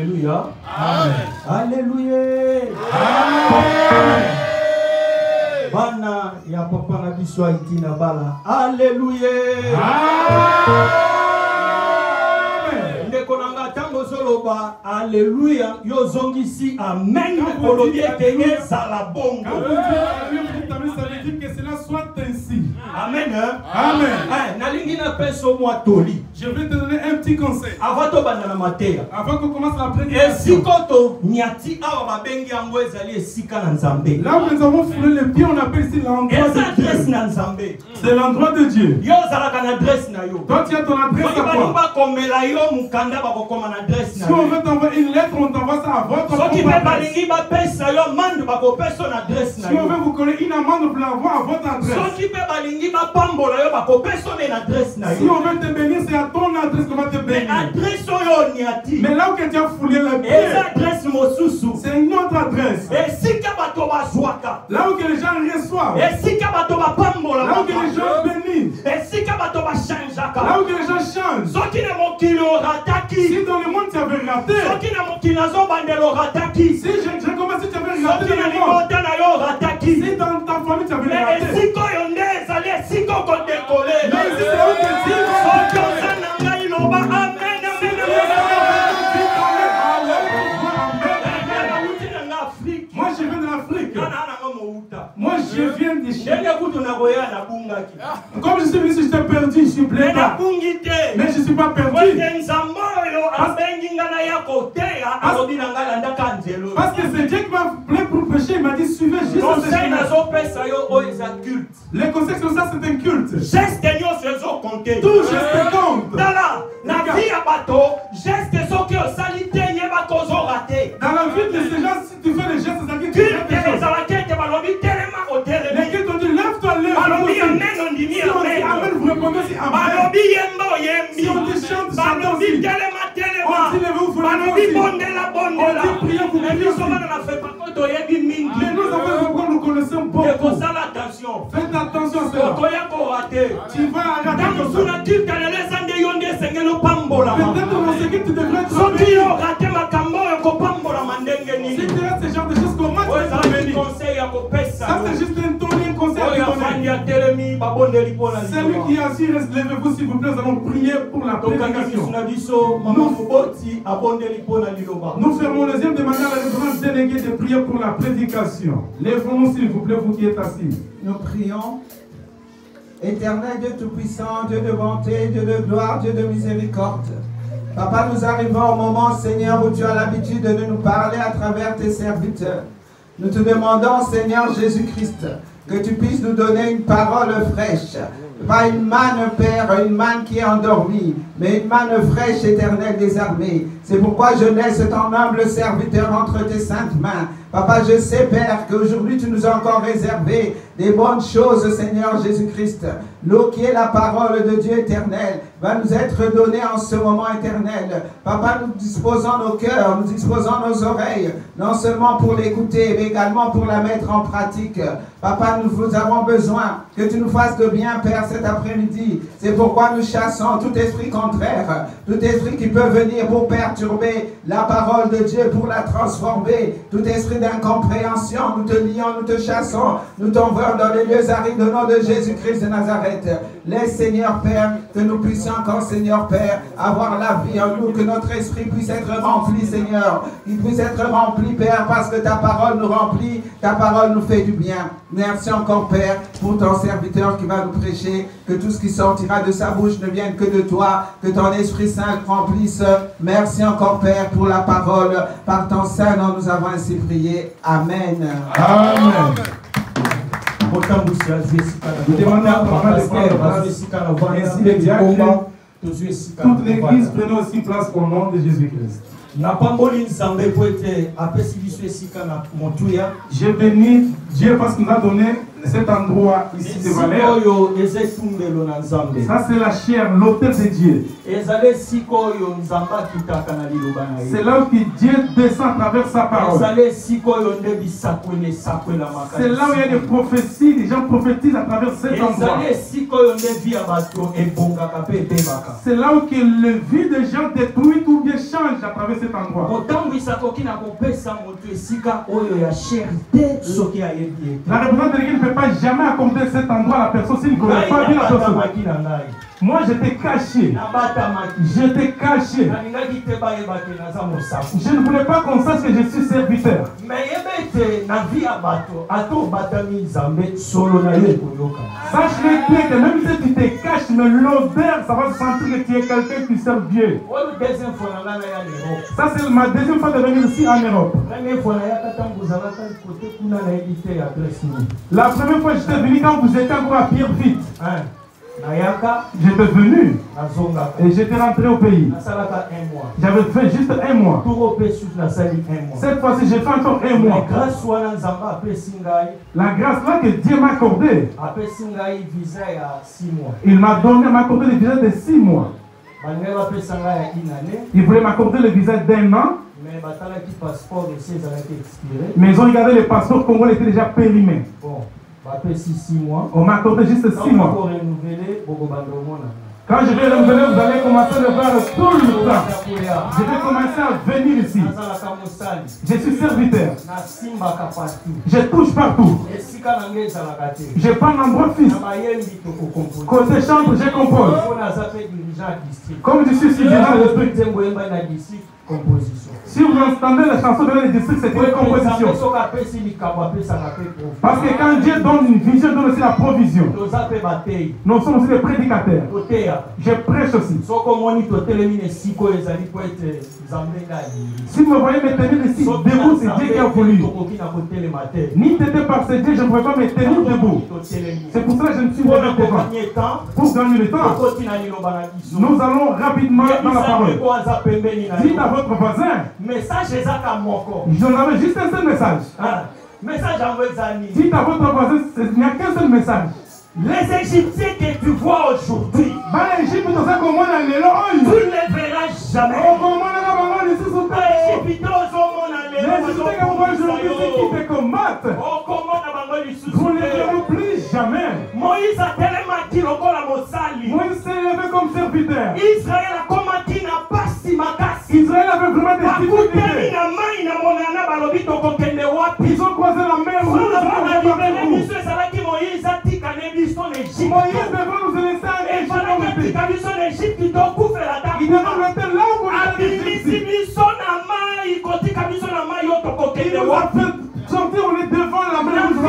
Alléluia. Amen. Alléluia. Amen. Bana ya papa na biso Haïti na bala. Alléluia. Amen. Ndeko nanga tango soloba. Alléluia. Yo zongisi amen. Kolobi etenge zala bongo. Ça veut dire que cela soit ainsi. Amen. Amen. Nalingi na peso mwa toli. Je vais te donner un petit conseil. Avant to banda na mateya. Avant qu'on commence la prédication. Esikoto nyati awa babengi yango ezali esika na Nzambe. Là où nous avons foulé le pied, on appelle ici l'endroit de Dieu. na Nzambe. C'est l'endroit de Dieu. Yo zalaka na adresse na yo. Toi tu as ton adresse à quoi? Ba komela yo mukanda ba kokoma na adresse na yo. Si on veut t'envoyer une lettre, on t'envoie ça à votre adresse. Soki pe balingi ba pesa yo mandu ba kopesa na adresse na yo. Si on veut vous coller une amende, vous l'envoie à votre adresse. Soki pe balingi ba pambola yo ba kopesa na adresse na yo. Si on veut te bénir, c'est à ton adresse qu'on va te bénir. Adresse yo nyati. Mais là où tu as foulé le pied, adresse mosusu. C'est une autre adresse. Esika bato ba zwaka. Là où que les gens reçoivent. Esika bato ba pambola. Là où que les gens bénissent. Esika bato ba changeaka. Là où que les gens changent. Soki na mokilo rataki. Si dans le monde tu avais raté. Soki na mokilo zo bandelo rataki. Si je commence, tu avais raté dans le monde. Si dans ta famille tu avais raté. Mais esiko yonde ezali esiko ko décoller. Mais ici c'est où que tu vas. Soki ozana ngai loba amen. Moi je viens de l'Afrique. Moi je viens de chez. Comme je suis venu, je t'ai perdu, je suis blessé. Mais je ne suis pas perdu. Parce que c'est Dieu qui m'a appelé pour pécher. Il m'a dit suivez juste ce chemin. Les conseils comme ça c'est un culte. Tout geste compte. Dans la vie de ces gens, si tu fais les gestes, ça veut dire que tu fais quelque chose. Les cultes ont dit lève-toi, lève-toi. Si on dit amen, vous répondez aussi amen. Si on dit chante, chante aussi. On dit levez-vous, vous levez aussi. On dit priez, vous priez aussi. Mais nous avons pourquoi nous connaissons beaucoup. Faites attention à cela. Tu vas arrêter comme ça. Peut-être dans ce que tu devrais être si tu as ce genre de choses, comment tu vas venir? Ça c'est juste un ton, un conseil à te donner. Celui qui est assis, levez-vous s'il vous plaît, nous allons prier pour la prédication. Nous fermons les yeux, demandons à la révérende déléguée de prier pour la prédication. Lèvons-nous s'il vous plaît, vous qui êtes assis. Nous prions. Éternel Dieu Tout-Puissant, Dieu de bonté, Dieu de gloire, Dieu de miséricorde. Papa, nous arrivons au moment, Seigneur, où tu as l'habitude de nous parler à travers tes serviteurs. Nous te demandons, Seigneur Jésus-Christ, que tu puisses nous donner une parole fraîche. Pas une manne, Père, une manne qui est endormie, mais une manne fraîche, éternelle des armées. C'est pourquoi je laisse ton humble serviteur entre tes saintes mains. Papa, je sais, Père, qu'aujourd'hui tu nous as encore réservé des bonnes choses, Seigneur Jésus-Christ. L'eau qui est la parole de Dieu éternel va nous être donnée en ce moment éternel. Papa, nous disposons nos cœurs, nous disposons nos oreilles, non seulement pour l'écouter, mais également pour la mettre en pratique. Papa, nous avons besoin que tu nous fasses de bien, Père, cet après-midi. C'est pourquoi nous chassons tout esprit contraire, tout esprit qui peut venir pour perturber la parole de Dieu, pour la transformer, tout esprit d'incompréhension, nous te lions, nous te chassons, nous t'envoyons dans les lieux arides au nom de Jésus-Christ de Nazareth. Laisse, Seigneur Père, que nous puissions encore, Seigneur Père, avoir la vie en nous, que notre esprit puisse être rempli, Seigneur, qu'il puisse être rempli, Père, parce que ta parole nous remplit, ta parole nous fait du bien. Merci encore, Père, pour ton serviteur qui va nous prêcher, que tout ce qui sortira de sa bouche ne vienne que de toi, que ton Esprit Saint remplisse. Merci encore, Père, pour la parole. Par ton Saint nom, nous avons ainsi prié. Amen. Amen. Nous demandons à Papa de prendre place. Ainsi les diacres, toute l'église prenons aussi place au nom de Jésus-Christ. Je bénis Dieu parce qu'il nous a donné cet endroit ici de valeur. Ça c'est la chair, l'autel de Dieu. C'est là où Dieu descend à travers sa parole. C'est là où il y a des prophéties, les gens prophétisent à travers cet endroit. C'est là où que le vie des gens détruit ou bien change à travers cet endroit. La représentante de l'Église ne peut pas jamais accomplir cet endroit à la personne s'il ne connaît pas bien la personne. Moi j'étais caché. J'étais caché. Je ne voulais pas qu'on sache que je suis serviteur. Sache-le bien que même si tu te caches, mais l'odeur, ça va se sentir que tu es quelqu'un qui sert Dieu. Ça c'est ma deuxième fois de venir ici en Europe. La première fois j'étais venu quand vous étiez encore à Pierrefitte. J'étais venu et j'étais rentré au pays. J'avais fait juste un mois. Cette fois-ci, j'ai fait encore un mois. La grâce là que Dieu m'a accordée, il m'a accordé le visa de 6 mois. Il voulait m'accorder le visa d'1 an. Mais ils ont regardé le passeport congolais était déjà périmé. On m'a accordé juste 6 mois. Quand je vais renouveler, vous allez commencer à le voir tout le temps. Je vais commencer à venir ici. Je suis serviteur. Je touche partout. Je prends l'endroit fixe. Côté chambre, je compose. Comme je suis dirigeant de district. Si vous entendez la chanson de le district, c'est une composition. Parce que quand Dieu donne une vision, il donne aussi la provision. Nous sommes aussi des prédicateurs. Je prêche aussi. Si vous me voyez me tenir ici debout, c'est Dieu qui a voulu. Ni t'étais par ce Dieu, je ne pouvais pas me tenir debout. C'est pour cela que je ne suis pas devant. Pour gagner le temps, nous allons rapidement dans la parole. Dites à votre voisin. J'en avais juste un seul message. Dites à votre voisin, il n'y a qu'un seul message. Les Égyptiens que tu vois aujourd'hui, tu ne les verras jamais. Les Égyptiens que vous voyez aujourd'hui, qui te combattent, vous ne les verrez plus jamais. Moïse s'est levé comme serviteur. Israël avait vraiment des difficultés. Ils ont croisé la mer rouge. Moïse devait nous laisser en Égypte. Il devait rester là où on a fait sortir, on est devant la mer rouge.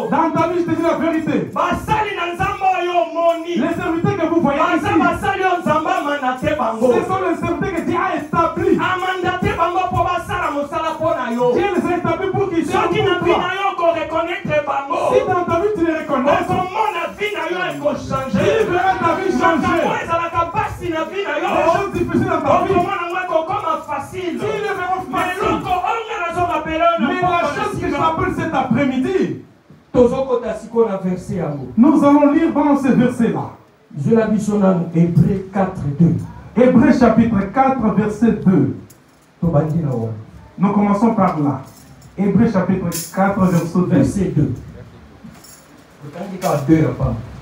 Dans ta vie, je te dis la vérité. Les serviteurs que vous voyez ici, ce sont les serviteurs que Dieu a établis. Dieu les a établis pour qu'ils soient pour toi. Si dans ta vie tu les reconnais, tu verras ta vie changer. Les choses difficiles dans ta vie, tu les verras faciles. Mais la chose que je rappelle cet après-midi, nous allons lire dans ce verset-là. Hébreux 4:2. Hébreux chapitre 4, verset 2. Nous commençons par là. Hébreux chapitre 4, verset 2.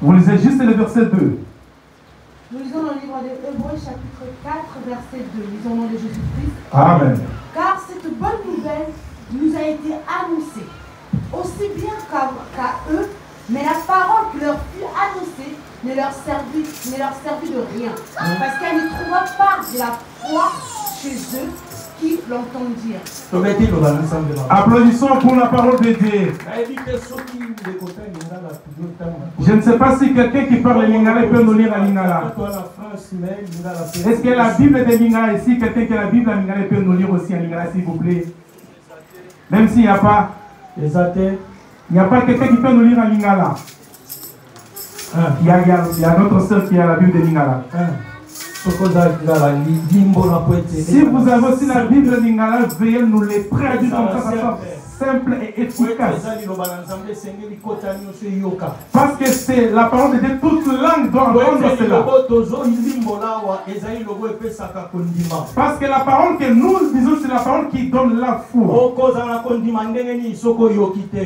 Vous lisez juste le verset 2. Nous lisons dans le livre de Hébreux chapitre 4, verset 2. Lisons au nom de Jésus-Christ. Amen. Car cette bonne nouvelle nous a été annoncée, aussi bien qu'à eux, mais la parole qui leur fut annoncée ne leur servit de rien, parce qu'elle ne trouva pas de la foi chez eux qui l'entendirent. Applaudissons pour la parole de Dieu. Je ne sais pas si quelqu'un qui parle lingala peut nous lire à lingala. Est-ce qu'il y a la Bible de lingala ici? Quelqu'un qui a la Bible à lingala peut nous lire aussi à lingala, s'il vous plaît? Même s'il n'y a pas, il n'y a pas quelqu'un qui peut nous lire à lingala. Il y a notre soeur qui a la Bible de lingala. Si vous avez aussi la Bible de lingala, veuillez nous les traduire comme ça. simple et efficace. Parce que c'est la parole de Dieu, toute langue doit entendre cela. Parce que la parole que nous disons, c'est la parole qui donne la foi.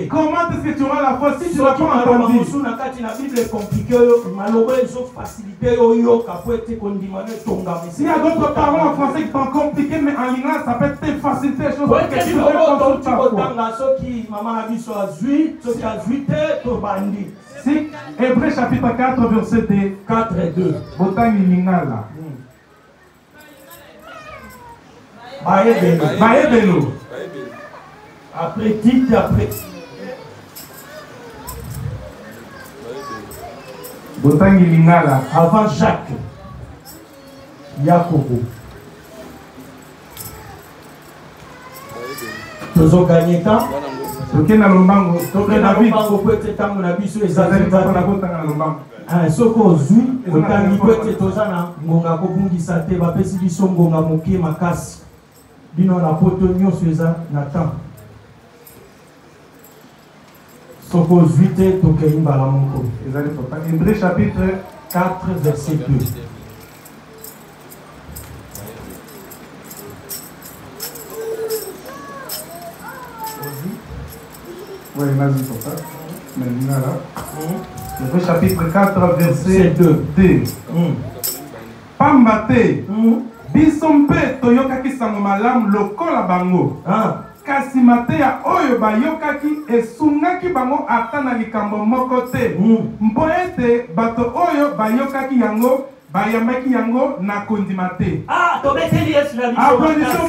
Comment est-ce que tu auras la foi si tu n'as pas entendu? S'il y a d'autres paroles en français qui sont compliquées, mais en lignage, ça peut être facilité les choses parce que tu devrais construire ta foi. Si, Hébreux chapitre 4, verset 4 et 2. Botang lingala. Baebelo. Après titre, après. Botang lingala. Avant Jacques. Yakobo. Nous avons gagné temps. Soki na lombango, toke na lombango po ete tango na biso ezali soko ozwi otangi po ete toza na ngonga kobungisa te bapesi biso ngonga mokie makasi bino na poto nyonso eza na temps soko ozwi te tokei mbala moko ezali papa. Hébreux chapitre 4 verset 2. Oui, vas-y, papa. Maintenant là. Le chapitre 4, verset 2. Pambate. Bisompe toyokaki sango malamu lokola bango. Kasi mateya oyo bayokaki esungaki bango ata na likambo moko te. Mpo ete bato oyo bayokaki yango bayambaki yango na kondima te. Tobeteli Yesu na biso. Applaudissons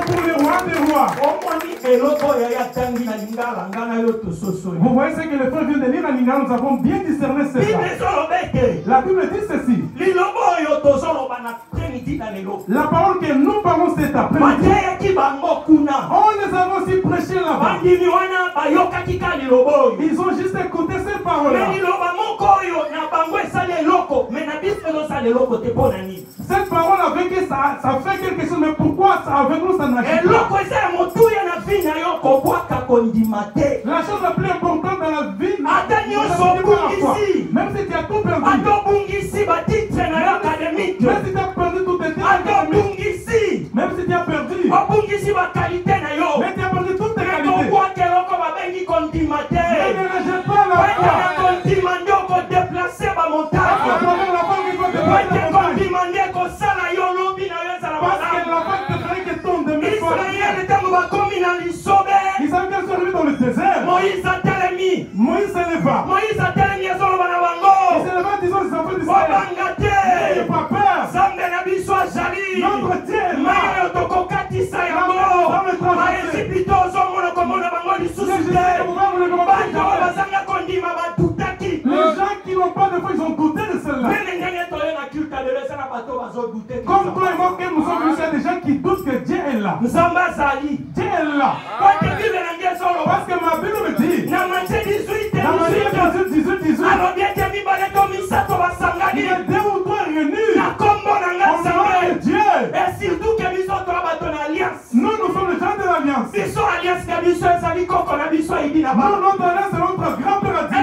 pour le roi des rois. Vous voyez ce que le frère vient de lire à Lingala, nous avons bien discerné cela. La Bible dit ceci. La parole que nous parlons cet après-midi, on les a aussi prêché là-bas. Ils ont juste écouté ces paroles-là. Cette parole avec ça fait quelque chose, mais pourquoi ça avec nous ça n'agit pas? La chose la plus importante dans la vie, même si tu as tout perdu, même si tu as perdu tout tes titres, même si tu as perdu, mais tu as perdu toutes tes qualités. Ne rejette pas la foi. Ils avaient bien survécu dans le désert. Moïse a télémi. Moïse s'éleva. Moïse a télémi. Il s'éleva disant les enfants d'Israël. N'ayez pas peur. Notre Dieu est là. Les gens qui n'ont pas de foi, ils ont douté de cela. Comme toi et moi, nous sommes venus, il y a des gens qui doutent que Dieu est là. Dieu est là. Parce que ma Bible me dit, dans Matthieu 18, il y a 2 ou 3 réunis au nom de Dieu. Nous sommes les gens de l'alliance. Nous, notre alliance, c'est notre grand-père à Dieu.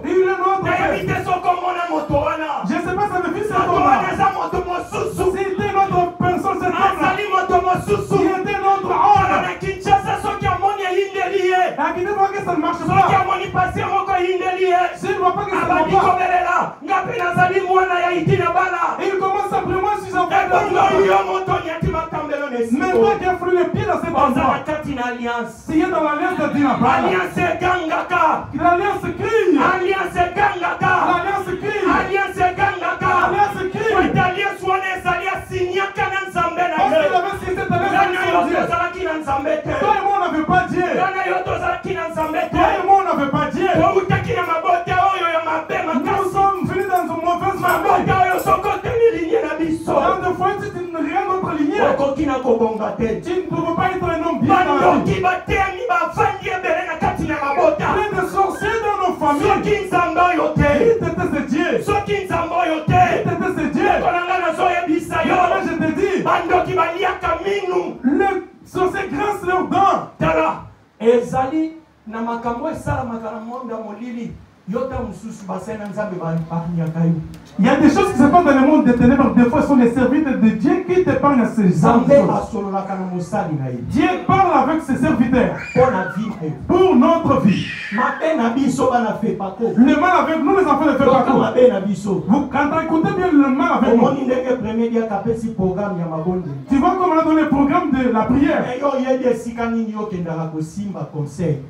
Il est notre père. Je ne sais pas, ça me fait cet homme-là. C'était notre personne, cet homme-là. Il était notre homme. À qui ne voit que ça ne marche pas. S'il ne voit pas que ça ne marche pas. Il commence simplement sur sa frère de Dieu. Mais toi qui as foulé les pieds dans cet endroit. S'il est dans l'alliance de Dieu, l'alliance crie. L'alliance crie. Parce qu'il avait signé cette alliance avec Dieu. Toi et moi on n'avait pas Dieu. Toi et moi on n'avait pas Dieu. Nous sommes venus dans une mauvaise famille. Dans de fois tu n'es rien d'autre lignée. Tu ne peux pas être un homme bien dans la vie. Plein de sorciers dans nos familles. Qui détestent Dieu. Qui détestent Dieu. serviteur dans. Tala, ezali na makambo esala makala monda molili. Yota mususu basena nzambe ba parnyaka yo. Il y a des choses qui se passent dans le monde des ténèbres. Des fois, ce sont les serviteurs de Dieu qui t'épargnent à ces gens. Dieu parle avec ses serviteurs pour notre vie. Le mal avec nous, les enfants, ne fait pas tout. Vous, quand tu écoutez bien le mal avec nous, tu vois comment on a donné le programme de la prière.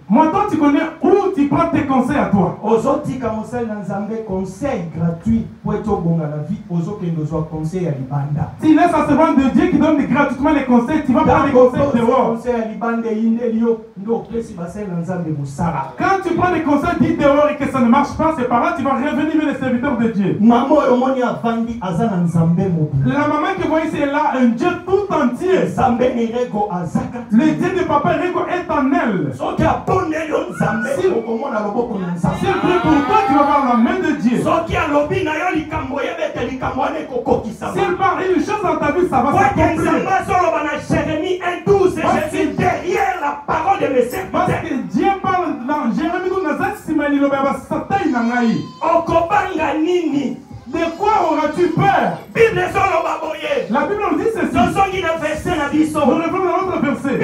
Moi, toi, tu connais où tu prends tes conseils à toi. Conseil gratuit pour être bon dans la vie, conseil à l'ibanda. Si laisse à ce moment de Dieu qui donne gratuitement les conseils, tu vas prendre les conseils dehors. Quand tu prends les conseils dits dehors et que ça ne marche pas, c'est par là que tu vas revenir vers les serviteurs de Dieu. La maman qui voit ici est là, un Dieu tout entier. Le Dieu de Papa Rico est en elle. Si elle prie pour toi, tu vas voir la main de Dieu. Si elle parle une chose dans ta vie, ça va s'accomplir. Jérémie 1:12, je suis derrière la parole de mes serviteurs. Parce que Dieu parle dans Jérémie 12. De quoi auras-tu peur? La Bible nous dit ceci. Nous revenons dans notre verset.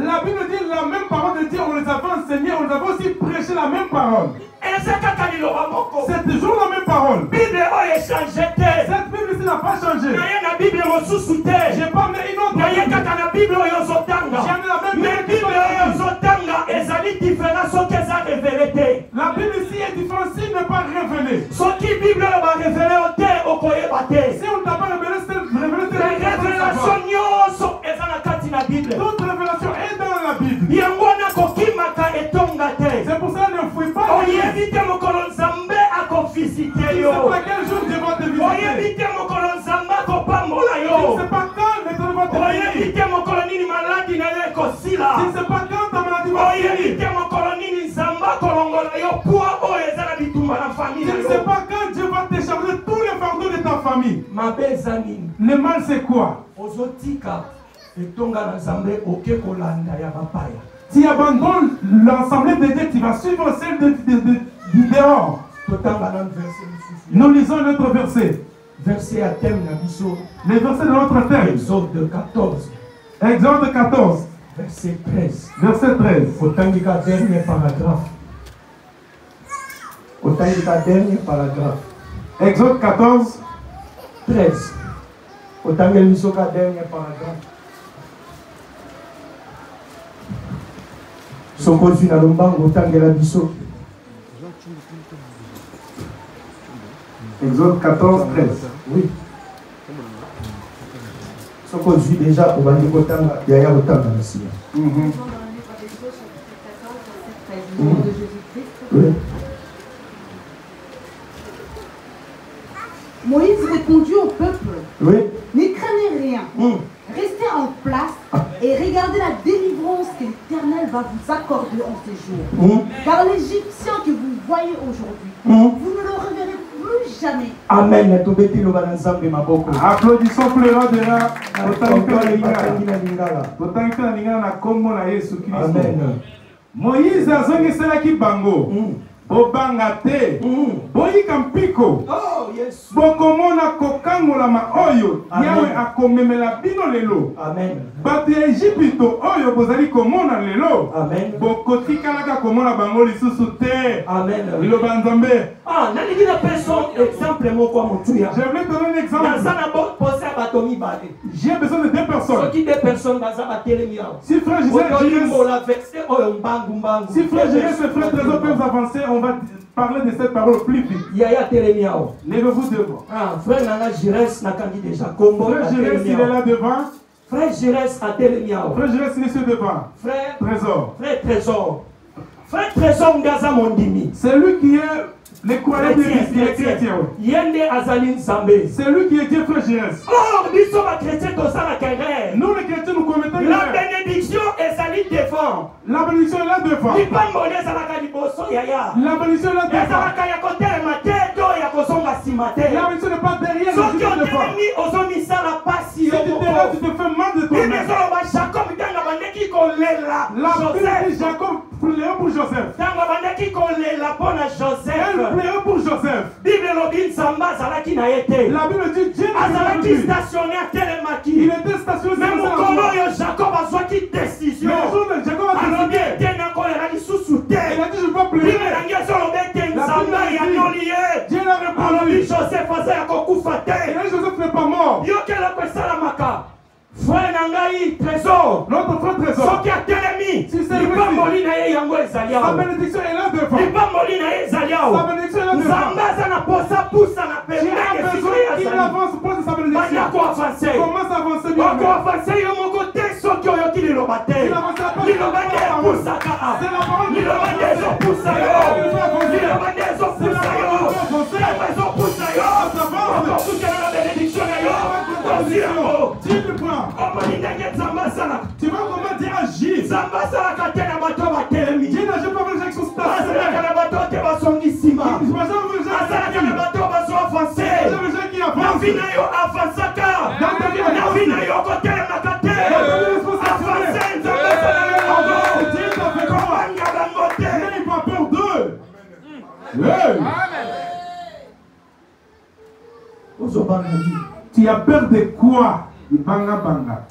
La Bible dit la même parole de Dieu, on les avait enseignés, on les avait aussi prêché la même parole. C'est toujours la même parole. Cette Bible ici n'a pas changé. J'ai pas mis une autre Bible. J'ai mis la même Bible. La Bible ici est différente s'il n'est pas révélée. Si on ne t'a pas révélé, c'est toute révélation est dans la Bible. C'est pour ça ne fouille pas. C'est pas quel jour Dieu va te visiter. Tu ne sais pas quand l'Éternel va te visiter. Tu ne sais pas quand ta maladie va finir. Tu ne sais pas quand Dieu va te charger tous les fardeaux de ta famille. Le mal c'est quoi? Tu abandonnes l'ensemble de Dieu, tu vas suivre celle du dehors. Nous lisons notre verset. Verset à thème Nabiso. Les versets de notre thème. Exode 14. Exode 14. Verset 13. Verset 13. Otangika dernier paragraphe. Otangika dernier paragraphe. Exode 14. 13. Otangika misoka dernier paragraphe. Sokozu na lombango otangela biso. Exode 14, 13. Oui. Ce qu'on dit déjà, on va dire qu'il y a autant dans le ciel. Moïse répondit au peuple, oui. Ne craignez rien, restez en place et regardez la délivrance que l'Éternel va vous accorder en ces jours. Car l'Égyptien que vous voyez aujourd'hui, vous ne le reverrez plus jamais. Amen. Applaudissons pour le roi de la Amen. Moïse a zongi selaki bango. Bobangate, boyika mpiko, bokomona kokangola ma oyo, yawe akomemela bino lelo. Bato ya Ejipito oyo bozali komona lelo, bokotikalaka komona bango lisusu te. Liloba Nzambe. Exemple moko motuya. Je voulais te donner un exemple. J'ai besoin de deux personnes. Si frère Jésus et frère Trésor peuvent avancer, on va parler de cette parole plus vite. Levez-vous devant. Frère Jires, il est là devant. Frère Jires a télémiao. Frère Jires, il est devant. Frère Trésor. Frère Trésor. Frère Trésor Ngaza Mondimi. C'est lui qui est le croyant de chrétien. Yende Azalin Zambé. C'est lui qui est Dieu, frère Jires. Oh, nous sommes chrétiens dans la carrière. Nous les chrétiens, nous commettons la bénédiction est salie devant. La bénédiction est là devant. La bénédiction est là devant. nsima te. La bénédiction n'est pas derrière le soki juste de foi. otelemi ozomisala pasi Si tu yo te rends, tu moko te fais mal de bible toi-même. ezoloba jacob ntango bandeki kolela La Bible dit joseph Jacob pleurait pour Joseph. ntango bandeki kolela mpo na Elle joseph pleurait pour Joseph. bible elobi nzambe azalaki na ye te La Bible dit Dieu n'était pas azalaki lui. stationné Il atelemaki était stationné me sur sa mokolo voie. oyo jacob azwaki Mais décision le jour de Jacob a alobi décidé. ete nakolela lisusu te Il a dit je ne vais pas bible pleurer. nangi ezoloba ete nzambe yanoli ye Dieu l'a alobi répondu. joseph aza ya kokufa Et te là Joseph n'est pas mort. yokelako esalamaka frère na ngai trésor Notre frère trésor. soki atelemi Si c'est lipamboli na ye yango ezali Sa awa bénédiction est là devant. lipamboli na ye ezali Sa awa bénédiction est là nzambe devant. aza na posa pusa na Dieu a pembeni besoin esika qu'il azali avance pour sa bénédiction. banda koavanse Commence à avancer bien. okoavanse yo moko te soki oyoki liloba te Il avancera pas. liloba nde epusaka C'est la parole de liloba nde Dieu. ezopusa yo liloba nde ezopusa yo ntango ezopusa yo okokutana na benediction na yo ozi yango Tu le prends. omoni ndenge nzambe asalaka Tu vois comment Dieu agit. nzambe asalaka te na bato batelemi Dieu n'agit pas avec les gens qui sont asalaka stationnés. na bato te basongi nsima Je vois jamais les gens asalaka na bato bazo avanse les gens qui na avancent. vi na yo avansaka Dans ta vie, na vi na yo kotelemaka te Dans ta vie, il faut s'assurer. avanse nzambe asala yo yango Dieu t'a fait quoi? kobanga bango te N'ayez pas peur d'eux. Hey. ozobanga nini Tu as peur de quoi? Banga banga.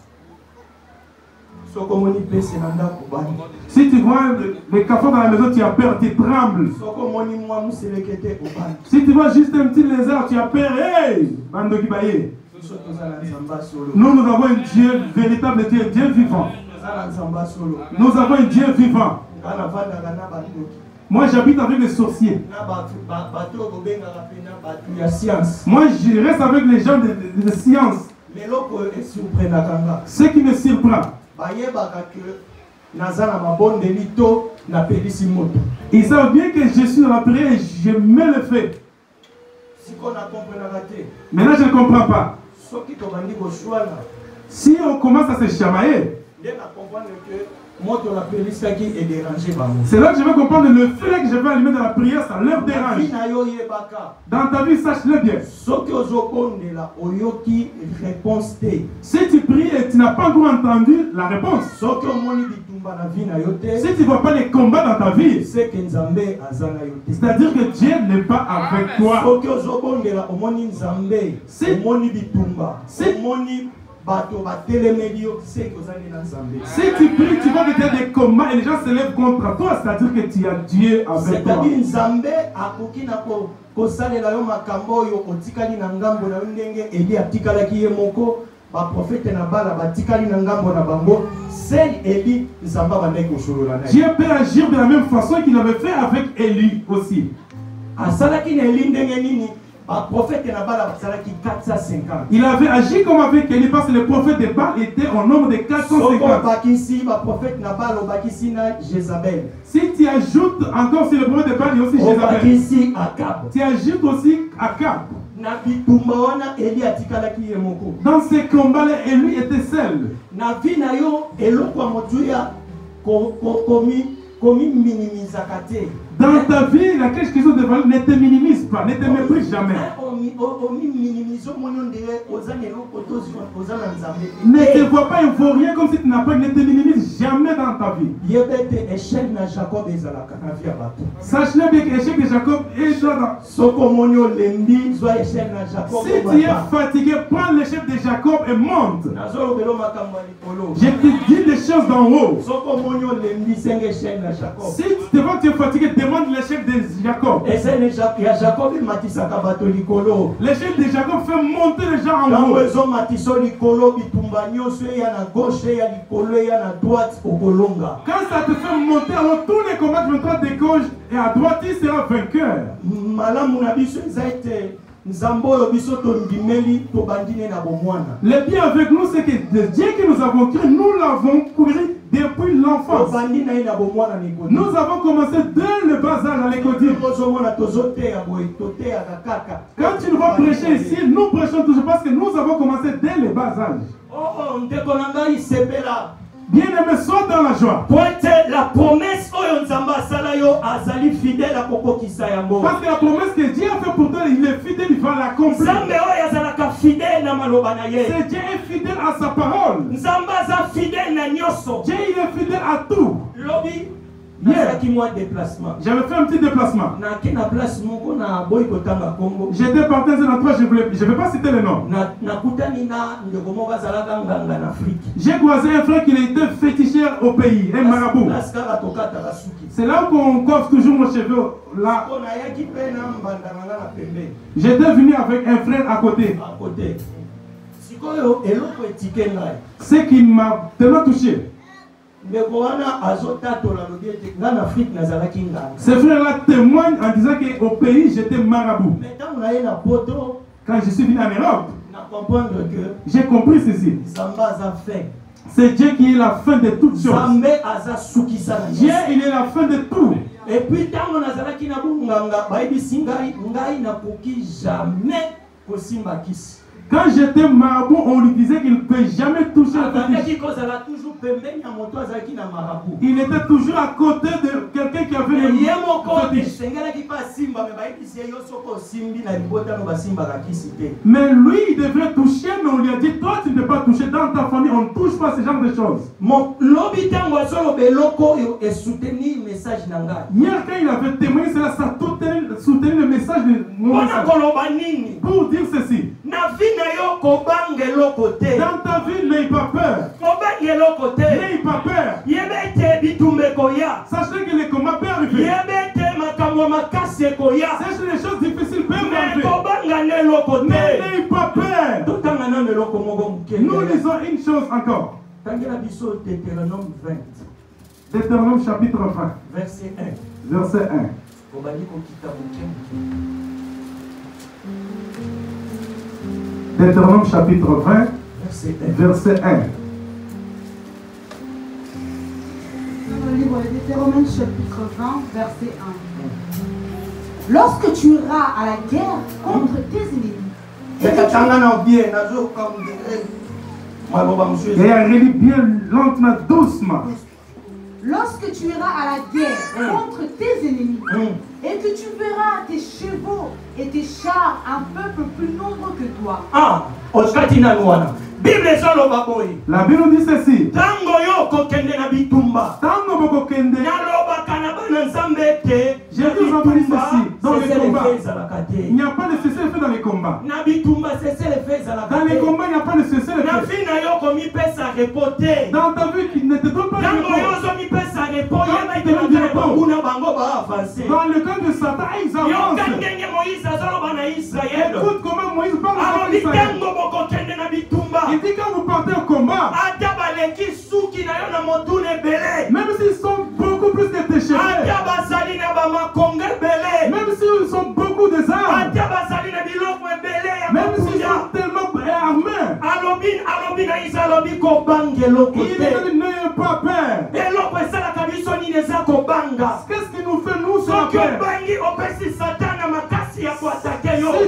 soki omoni pese na ndako bani Si tu vois les cafards dans la maison, tu as peur, tu trembles. soki omoni mwa moseleke te obani Si tu vois juste un petit lézard, tu as peur. Hey! Bando Kibaye. biso toza na nzambe solo Nous avons un Dieu, véritable Dieu, Dieu vivant. toza na nzambe solo Nous avons un Dieu vivant. nga navandaka na bandoki Moi, j'habite avec les sorciers. na bato oyo bobengaka mpe na bato ya science Moi, je reste avec les gens de science. leloko oyo esurprenaka nga Ce qui me surprend, bayebaka ke naza na mabondeli to napelisi moto ils savent bien que je suis dans la prière et je mets le feu. sikoyo nakomprenaka te Maintenant, je ne comprends pas. soki tobandi koshwana Si on commence à se chamailler, nde nakomprendre ke moto napelisaki edérange bango c'est là que je vais comprendre le feu que je vais allumer dans la prière, ça leur vi dérange. na yo yebaka Dans ta vie, sache-le bien. soki ozobondela oyoki réponse te Si tu pries et tu n'as pas encore entendu la réponse, soki omoni bitumba na vi na yo te si tu ne vois pas les combats dans ta vie, seke nzambe aza na yo te c'est-à-dire que Dieu n'est pas avec toi. soki ozobondela omoni nzambe Si- omoni bitumba Si- omoni bato batelemeli yo seke ozali na nzambe Si tu pries, tu vois que tu as des combats et les gens se lèvent contre toi, c'est-à-dire que tu as Dieu avec toi. c'est-à-dire nzambe akoki na kosalela yo makambo oyo otikali na ngambo na yo ndenge eli atikalaki ye moko baprofete na bala batikali na ngambo na bango sel eli nzambe abandaki kosolola na ye Dieu peut agir de la même façon qu'il avait fait avec Élie aussi. asalaki na eli ndenge nini baprofete na bala basalaki 450 Il avait agi comme avec Élie parce que les prophètes de Baal étaient au nombre de soko 450. obakisi baprofete na bala obakisi na Jézabel Si tu ajoutes encore sur les prophètes de Baal, il y a aussi Jézabel. obakisi Akab Tu ajoutes aussi Akab. na bitumba wana eli atikalaki ye moko Dans ces combats-là, Élie était seul. na vi na yo eloko ya motuya komi minimizaka te Dans ta vie, la question de valeur ne te minimise pas, ne te méprise jamais. omi minimize omoni ondire oza na eloko to oza na nzambe Ne te vois pas un vaurien comme si tu n'as pas, ne te minimise jamais dans ta vie. yeba ete échelle na Jacob ezalaka na vi ya bato Sache-le bien que l'échec de Jacob est dans... soki omoni olembi zwa échelle na Jacob Si tu es fatigué, prends l'échec de Jacob et monte. nazolobela makambo ya likolo Je te dis des choses d'en haut. soki omoni olembi senga échelle na Jacob Si tu te vois que tu es fatigué, demande l'échec de Jacob. échelle ya Jacob ematisaka bato likolo L'échec de Jacob fait monter les gens en ntango haut. ezomatisa likolo bitumba nyonso eya na gauche eya likolo eya na droite okolonga Quand ça te fait monter, alors tous les combats qui vont de gauche et à droite, il sera vainqueur. malamu na biso eza ete nzambe oyo biso tondimeli tobandi ne na bomwana Le bien avec nous, c'est que le Dieu que nous avons créé, nous l'avons couru depuis l'enfance. tobandi na ye na bomwana nikodi Nous avons commencé dès le bas âge à l'école. ozomona tozoteya boye toteyaka kaka Quand tu nous vas prêcher ici, nous prêchons toujours parce que nous avons commencé dès le bas âge. oh ndeko na ngai sepela Bien-aimé, sois dans la joie. po ete la promesse oyo nzambe asala yo azali fidèle akokokisa yango Parce que la promesse que Dieu a fait pour toi, il est fidèle, il va accompli. Nzambe oyo azalaka fidèle na maloba na ye. C'est Dieu est fidèle à sa parole. Nzambe aza fidèle na nyonso. Dieu il est fidèle à tout. Lobi Yeah. déplacement. J'avais fait un petit déplacement. J'étais parti dans un endroit, je ne vais pas citer le nom. J'ai croisé un frère qui était féticheur au pays, un marabout. C'est là qu'on coiffe toujours mon cheveu. Là. J'étais venu avec un frère à côté. Ce qui m'a tellement touché. Ce frère-là témoigne en disant qu'au pays j'étais marabout. Quand je suis venu en Europe, j'ai compris ceci. C'est Dieu qui est la fin de toutes choses. Dieu il est la fin de tout. Et puis tant on azalaki na bunganga baibisi ngai na koki jamais kosimbakisi. Quand j'étais marabout, on lui disait qu'il ne peut jamais toucher le fétiche. Il était toujours à côté de quelqu'un qui avait le fétiche. Mais lui, il devrait toucher, mais on lui a dit, toi, tu ne peux pas toucher. Dans ta famille, on ne touche pas ce genre de choses. Hier, quand il avait témoigné, cela, ça soutenait le message de mon message. Pour dire ceci. Dans ta vie, n'aie pas peur. N'aie pas peur. Sachez que les combats peuvent arriver. Sachez que les choses difficiles peuvent arriver. N'aie pas peur. Nous lisons une chose encore. Deutéronome 20. Deutéronome chapitre 20. Verset 1. Verset 1. Deutéronome chapitre 20, verset 1. Dans le livre de Deutéronome chapitre 20, verset 1. Lorsque tu iras à la guerre contre tes ennemis, et elle relit bien lentement, doucement. Lorsque tu iras à la guerre contre tes ennemis, et que tu verras tes chevaux et tes chars un peuple plus nombreux que toi. Ah, la Bible nous dit ceci. J'ai vu entendu ceci dans les combats. Il n'y a pas de cessez-le-feu dans les combats. Dans les combats, il n'y a pas de cessez-le-feu. Dans ta vie, qui ne te donne pas de repos. Dans le camp de Satan, ils avancent. Écoute comment Moïse parle à Israël. Il dit quand vous partez au combat, même s'ils sont beaucoup plus que tes cheveux, même s'ils sont beaucoup des armes, même s'ils sont tellement armés, il dit n'ayez pas peur. Qu'est-ce qui nous fait nous sur la peur? Si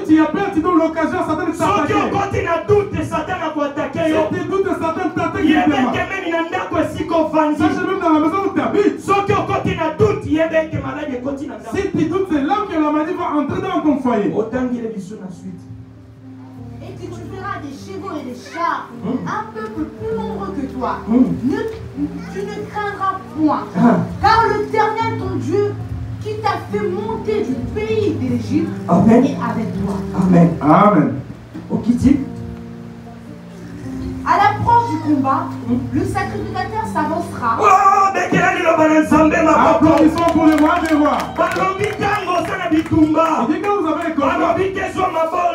tu as peur, tu donnes l'occasion à Satan de t'attaquer. Si tu doutes, Satan t'attaque directement. Sache même dans la maison où tu habites. Si tu doutes, c'est là que la maladie va entrer dans ton foyer. Et que tu verras des chevaux et des chars, un peuple plus nombreux que toi. Tu ne craindras point, car l'Éternel ton Dieu qui t'a fait monter du pays d'Égypte est avec toi. Amen. Amen. À l'approche du combat, le sacrificateur s'avancera. Applaudissons pour le roi des rois. Il dit quand vous avez les combats, on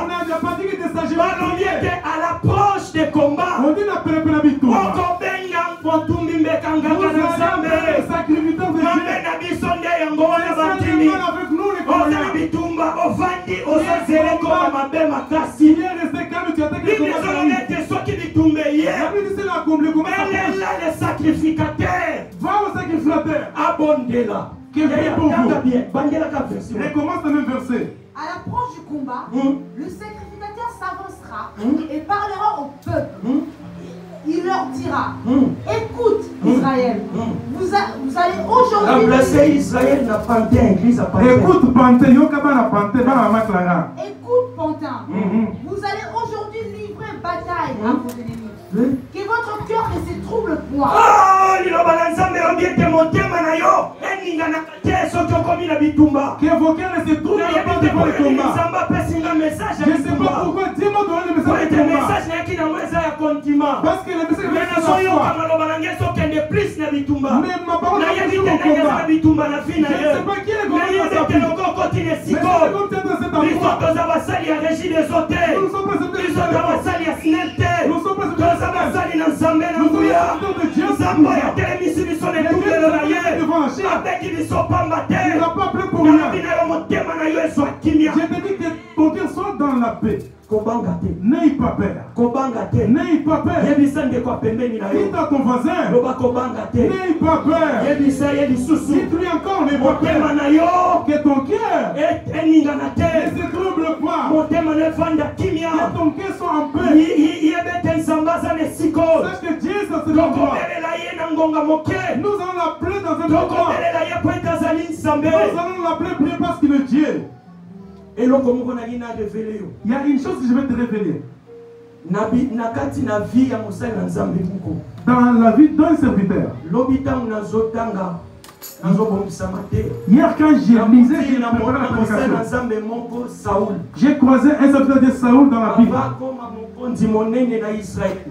n'a déjà pas dit qu'il s'agit de à l'approche des combats, on dit la pérépénabito. Vous allez le sacrificateur de Dieu. Avec nous les combats. Il est resté calme, tu attaques les combats. Le sacrificateur va au sacrificateur. Abondela. Qui est pour vous. Recommence le même verset. À l'approche du combat, le sacrificateur s'avancera et parlera au peuple. il leur dira, écoute Israël, vous allez aujourd'hui... Remplacer Israël n'a pas église à Pantin. Écoute Pantin, Yokabana Pantin, Bana Clara. Écoute Pantin, vous allez aujourd'hui livrer bataille à vos ennemis. Que votre cœur ne se trouble point. Que vos cœurs ne se troublent pas devant le combat. Je ne sais pas pourquoi Dieu m'a donné le message de combat. Parce que le message de combat. Mais ma parole est toujours au combat. Je ne sais pas qui est le combat. Nous sommes je te dis que ton cœur soit dans la paix. N'aie pas peur. N'aie pas peur. Dites à ton voisin. N'aie pas peur. Dites-lui encore, n'aie pas peur. Que ton cœur ne se trouble pas. Que ton cœur soit en paix. Sache que Dieu ça se endroit. Nous allons l'appeler dans un endroit. Nous allons l'appeler prier parce qu'il est Dieu. Il y a une chose que je vais te révéler. Dans la vie d'un serviteur. Hier quand j'ai lisé, j'ai préparé la prédication. J'ai croisé un serviteur de Saoul dans la Bible.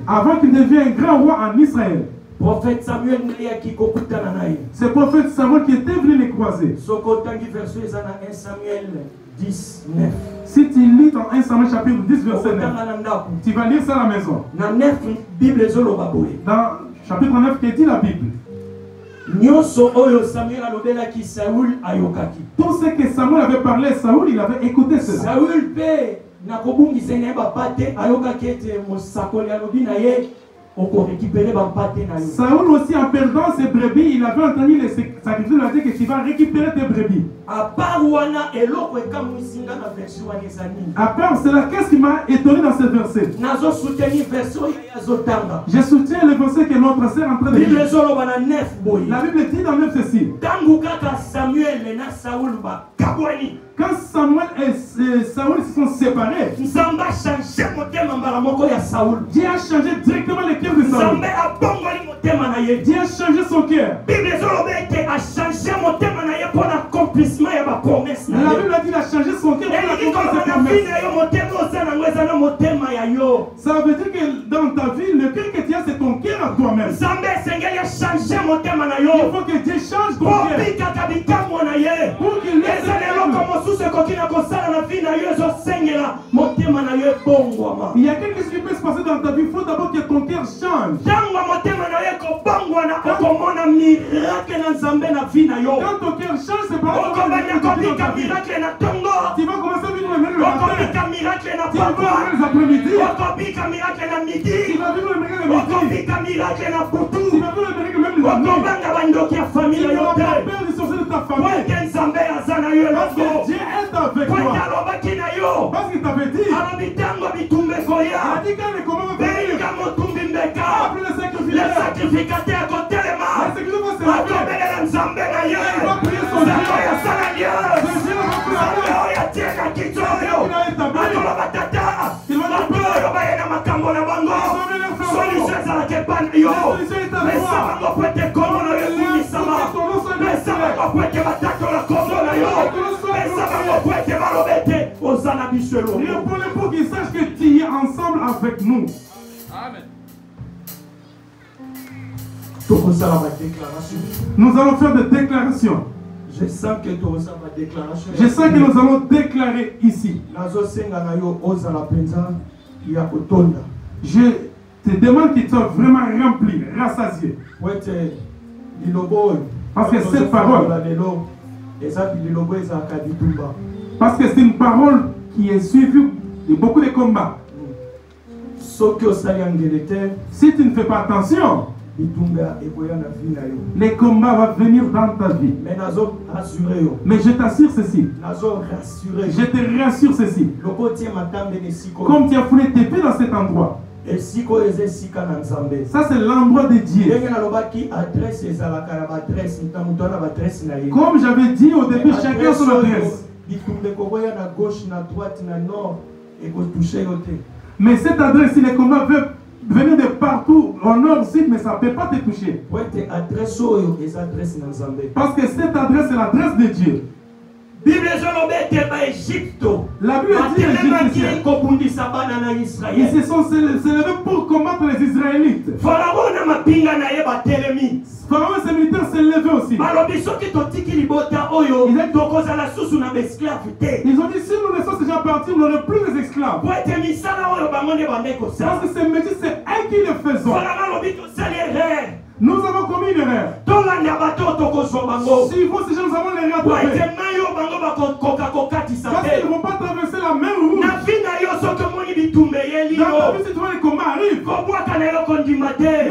Avant qu'il devienne un grand roi en Israël. Prophète Samuel, c'est le prophète Samuel qui était venu les croiser. Si tu lis dans 1 Samuel chapitre 10 verset 9, tu vas lire ça à la maison. Dans chapitre 9 qui dit la Bible. Tout ce que Samuel avait parlé à Saoul, il avait écouté cela. Saoul aussi en perdant ses brebis, il avait entendu les sacrifices, il a dit que tu vas récupérer tes brebis. À part cela, qu'est-ce qui m'a étonné dans ce verset? Je soutiens le verset que notre sœur est en train de lire. La Bible dit dans 9 ceci. Quand Samuel et Saoul se sont séparés, Dieu a changé directement le cœur de Saoul. Dieu a changé son cœur. La Bible a dit qu'il a changé son cœur pour accomplir ses promesses. Ça veut dire que dans ta vie, le cœur que tu as, c'est ton cœur à toi-même. Il faut que Dieu change ton cœur. Pour qu'il laisse il y a quelque chose qui peut se passer dans ta vie. Il faut d'abord que ton cœur change. Quand ton cœur change, c'est pas tu vas commencer à vivre le miracle le matin. Tu vas vivre les après-midi. Tu vas vivre le miracle le midi. Tu vas vivre le miracle même le nuit. Tu n'auras pas peur du sorcier de ta famille. Parce que Dieu est avec toi. Parce qu'il t'avait dit. Il a dit quand les commandements vont venir. Après le sacrificateur. Le sacrificateur va se lever. Il va prier son Dieu. Pour qu'ils sachent que tu es ensemble avec nous. Amen. Nous allons faire des déclarations. Je sens que déclaration. Je sens que nous allons déclarer ici. Je te demande que tu sois vraiment rempli, rassasié. Parce que cette parole, parce que c'est une parole qui est suivie de beaucoup de combats. Si tu ne fais pas attention, les combats vont venir dans ta vie. Mais je t'assure ceci. Je te rassure ceci. Comme tu as foulé tes pieds dans cet endroit, Ça c'est l'endroit de Dieu. Comme j'avais dit au début, chacun son adresse. Mais cette adresse, il est comment veut venir de partout, au nord, au sud, mais ça ne peut pas te toucher. Parce que cette adresse, c'est l'adresse de Dieu. La Bible dit ils se sont élevés pour combattre les Israélites. Pharaon et ses militaires s'est levé aussi. Ils ont dit si nous laissons ces gens partir, nous n'aurons plus les esclaves. Parce que ces métiers, c'est eux qui le faisons. Nous avons commis une erreur. Si vous, ces gens, nous avons l'erreur de faire. Parce qu'ils ne vont pas traverser la mer rouge. Dans ta vie, si tu vois les combats arrivent, ne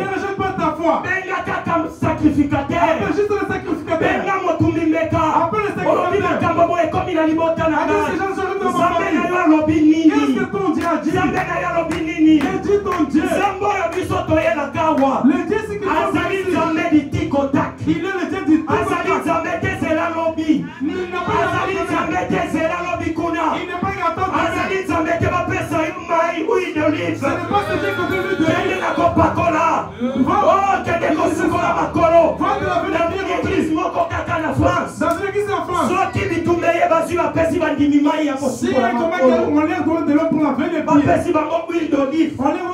rejette pas ta foi. Appelle juste le sacrificateur. Appelle le sacrificateur. Ces gens se lèvent devant Marie. Qu'est-ce que ton Dieu a dit? Que dit ton Dieu? Le Dieu, c'est que il est le Dieu du Tikotak. Il n'a pas ce n'est pas ce Dieu qu'on veut lui donner. Dans une église en France, si on leur donne de l'eau pour laver les pieds, on leur donne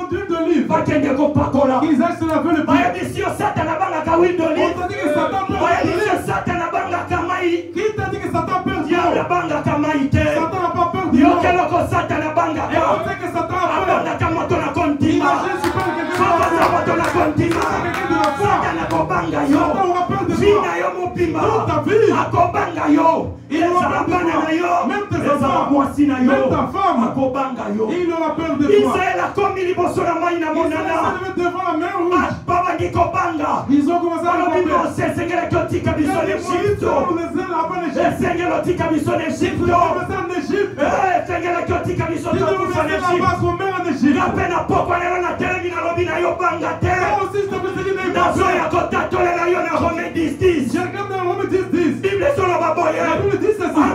d'huile d'olive, ils aillent se laver les pieds. On t'a dit que Satan perd. Qui t'a dit que Satan perd? Satan n'a pas peur du monde. Et on sait que Satan a peur. Imagine si pas quelqu'un de la foi. Satan aura peur de toi. Toute ta vie. Il aura peur de toi. Même tes enfants, même ta femme, il aura peur de toi. Ils se levaient devant la mer rouge. Ils ont commencé à le bomber. Ils ont commencé en Égypte. En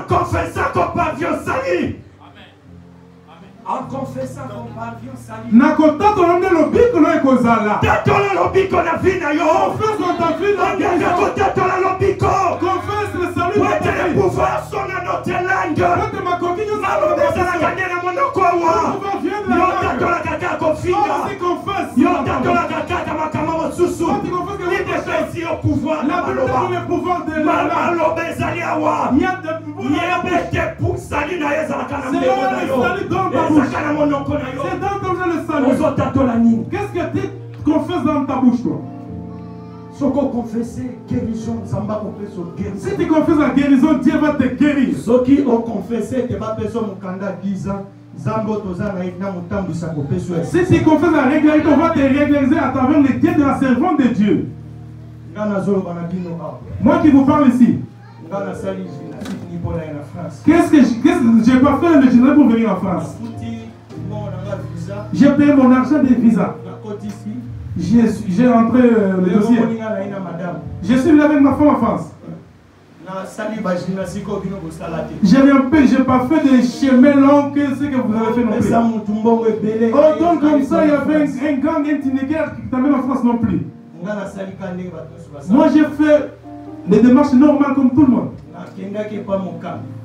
confessant qu'on parvient salut. Confesse le salut. Le pouvoir sonne à notre langue. Qu'est-ce que tu confesses dans ta bouche, toi? Si tu confesses la guérison, Dieu va te guérir. Si tu confesses la régularité, on va te régulariser à travers les dieux de la servante de Dieu. Moi qui vous parle ici, qu'est-ce que j'ai pas fait le général pour venir en France? J'ai payé mon argent de visa. J'ai rentré le dossier. Je suis venu avec ma femme en France. J'ai pas fait de chemin long que ce que vous avez fait non plus. Oh, donc comme ça, il y avait un gang intimidateur qui t'amène en France non plus. Moi, j'ai fait les démarches normales comme tout le monde.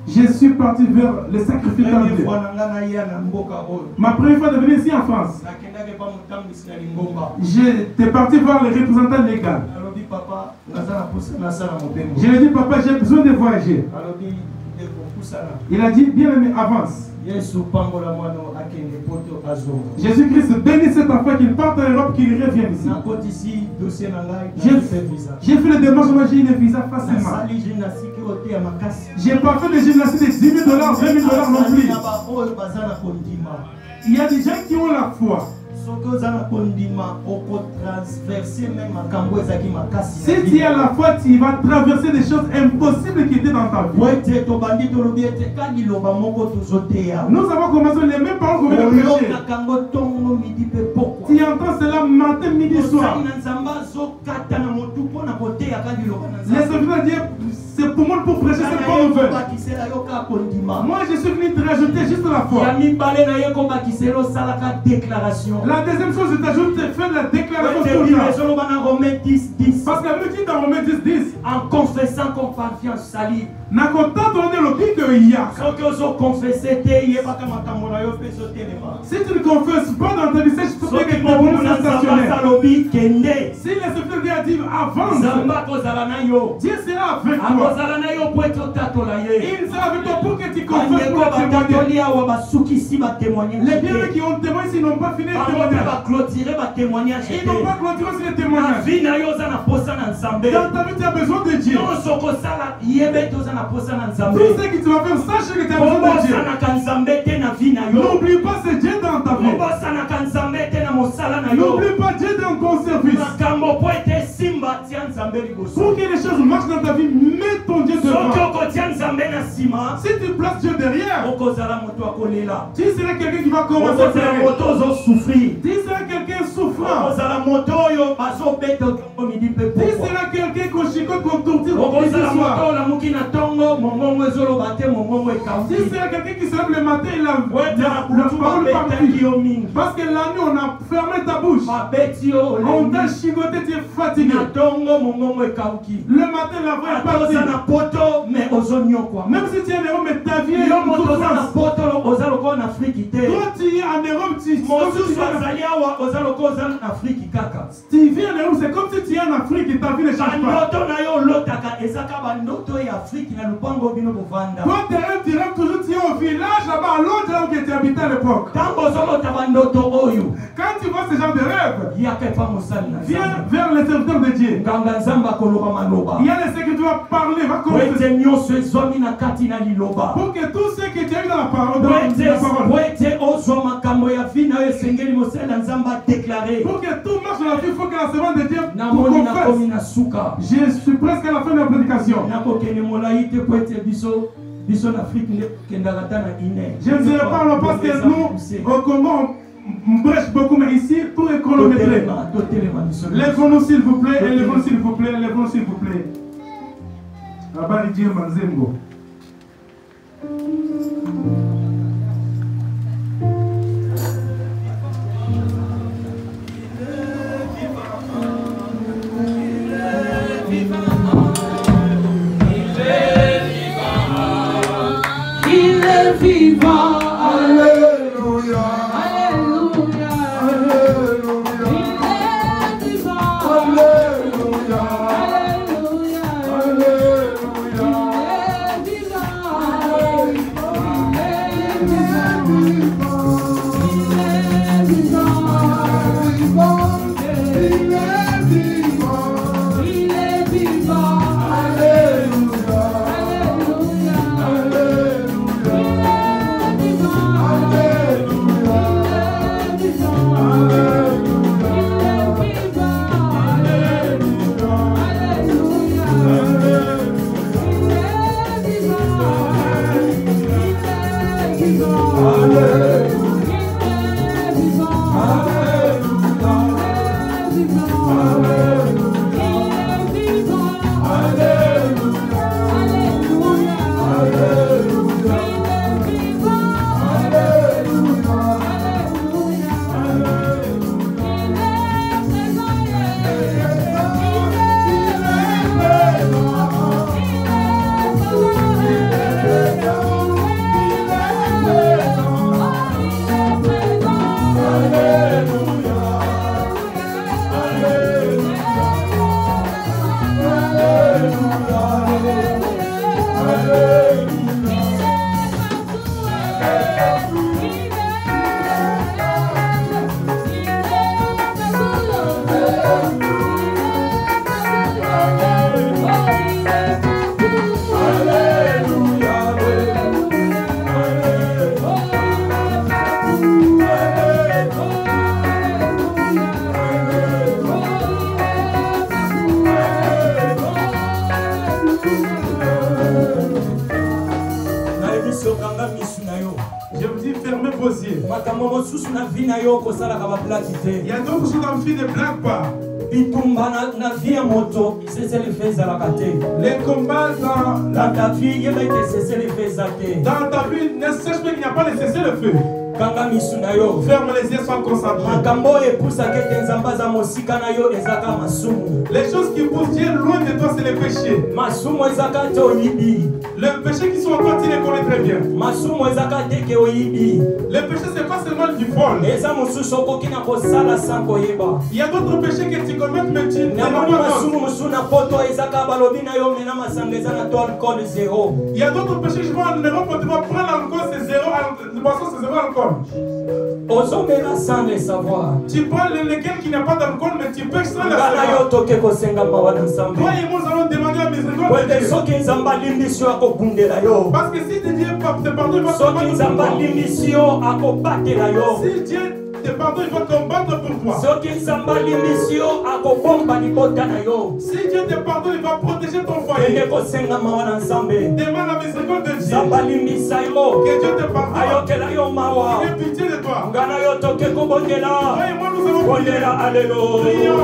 Je suis parti vers le sacrificateur de Dieu. Ma première fois de venir ici en France, j'étais parti voir les représentants légaux. Je lui ai dit, papa, j'ai besoin de voyager. Il a dit, bien aimé, avance. Jésus-Christ bénit cet enfant qu'il parte en Europe, qu'il revienne ici. J'ai fait les démarches, moi j'ai eu le visa facilement. J'ai pas fait de gymnastique de 10 000 $, 20 000 non plus. Il y a des gens qui ont la foi. Si tu as la foi, tu vas traverser des choses impossibles qui étaient dans ta vie. Nous avons commencé les mêmes paroles qu'on vient de prêcher. Tu entends cela matin, midi, soir. Les serviteurs disent, c'est pour moi pour prêcher cette bonne nouvelle. Moi, je suis venu te rajouter juste la foi. La deuxième chose, je t'ajoute, fais la déclaration. Parce que la Bible dit dans Romains 10:10, en confessant qu'on parvient à salir. Si tu ne confesses pas dans ta vie, c'est que tu es stationnel. Si les serviteurs disent avance, Dieu sera avec toi. Il sera avec toi pour que tu confesses pour témoigner. Les biens qui ont témoigné, s'ils n'ont pas fini de témoigner. Ils n'ont pas clôturé sur les témoignages. Dans ta vie, tu as besoin de Dieu. Tout ce que tu vas faire, sache que tu as besoin de Dieu. N'oublie pas ce Dieu dans ta vie. N'oublie pas Dieu dans ton service. Pour que les choses marchent dans ta vie, mets ton Dieu devant. Si tu places Dieu derrière, tu seras quelqu'un qui va commencer à pleurer. Tu seras quelqu'un souffrant. Tu seras quelqu'un qu'on chicote, qu'on torture, qu'on dit soir. Tu seras quelqu'un qui se lève le matin et la parole partout. Parce que la nuit, on a fermé ta bouche. On t'a chicoté, tu es fatigué. Le matin, la voix est partie. Même si tu es un héros, mais ta vie est une souffrance. Toi, tu es un héros, tu vis en héros, c'est comme si tu es en Afrique et ta vie ne change pas. Toi, tu rêves toujours, tu es au village là-bas, à l'autre là où tu habitais à l'époque. Quand tu vois ce genre de rêve, viens vers les serviteurs de Dieu. Il y a les secrets que tu vas parler, va commencer. Pour que tout ce que tu as eu dans la parole, pour que tout marche dans la vie, il faut que la semence de Dieu confesse. Je suis presque à la fin de la prédication. Je ne dirai pas parce que nous, au Congo, on prêche beaucoup, mais ici, tout est chronométré. Lèvons-nous s'il vous plaît, lèvons-nous s'il vous plaît, lèvons-nous s'il vous plaît. Abari Dieu Manzengo. Vivant, alléluia, alléluia, alléluia, il est vivant, alléluia, alléluia, alléluia, il est makambo mosusu na vie na yo kosalaka bablaki te. Il y a d'autres choses dans la vie ne blaguent pas. bitumba na vie ya moto iseseli fe ezalaka te. Les combats dans ta vie yeba ete eseseli fe eza te. Dans ta vie ne sache pas qu'il n'y a pas de cesser le feu. Kanga misu na yo. Ferme les yeux sans concentrer. Makambo epusaka ete nzambe aza mosika na yo ezaka masumu. Les choses qui poussent Dieu loin de toi, c'est les péchés. Masumu ezaka te oyibi. Les péchés qui sont en toi, tu les connais très bien. Masumu ezaka te ke oyibi. Les péchés, c'est pas seulement du vol. Eza mosusu okoki na kosala sans koyeba. Il y a d'autres péchés que tu commets, mais tu ne namoni masumu mosusu na poto ezaka balobi na yo mena masanga eza na to alcool zéro. Il y a d'autres péchés, je vois en Europe, tu vas prendre l'alcool, c'est zéro, le boisson, c'est zéro alcool. Ozomela sans le savoir. Tu prends lequel qui n'a pas d'alcool, mais tu pêches sans le savoir. Toi et moi, nous allons demander à miséricorde. Parce que si Dieu te pardonne, il va combattre pour toi. Si Dieu te pardonne, il va combattre pour toi. Si Dieu te pardonne, il va protéger ton foyer. Demande la miséricorde de Dieu. Que Dieu te pardonne. Il ait pitié de toi. Toi et moi, nous allons prier. Prions,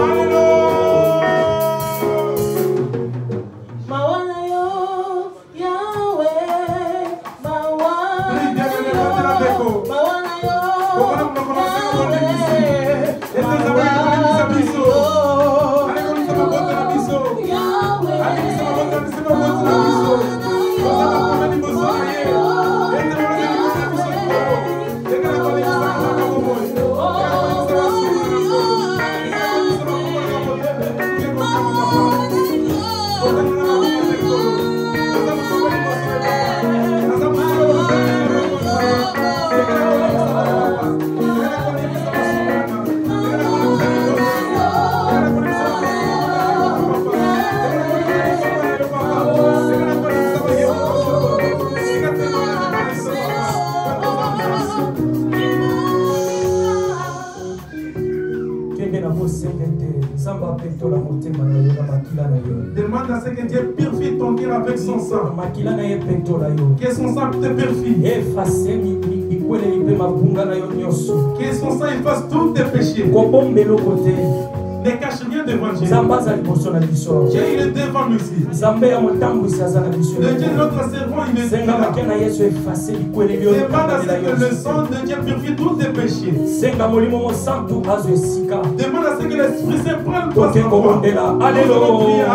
demande à ce que Dieu purifie ton cœur avec son sang. Que son sang te purifie. Que son sang efface tous tes péchés. Ne cache rien devant Dieu. Dieu il est devant nous ici. Le Dieu notre servant il est là. Demande à ce que le sang de Dieu purifie tous tes péchés. Demande à ce que l'Esprit Saint prenne place en toi. Alléluia.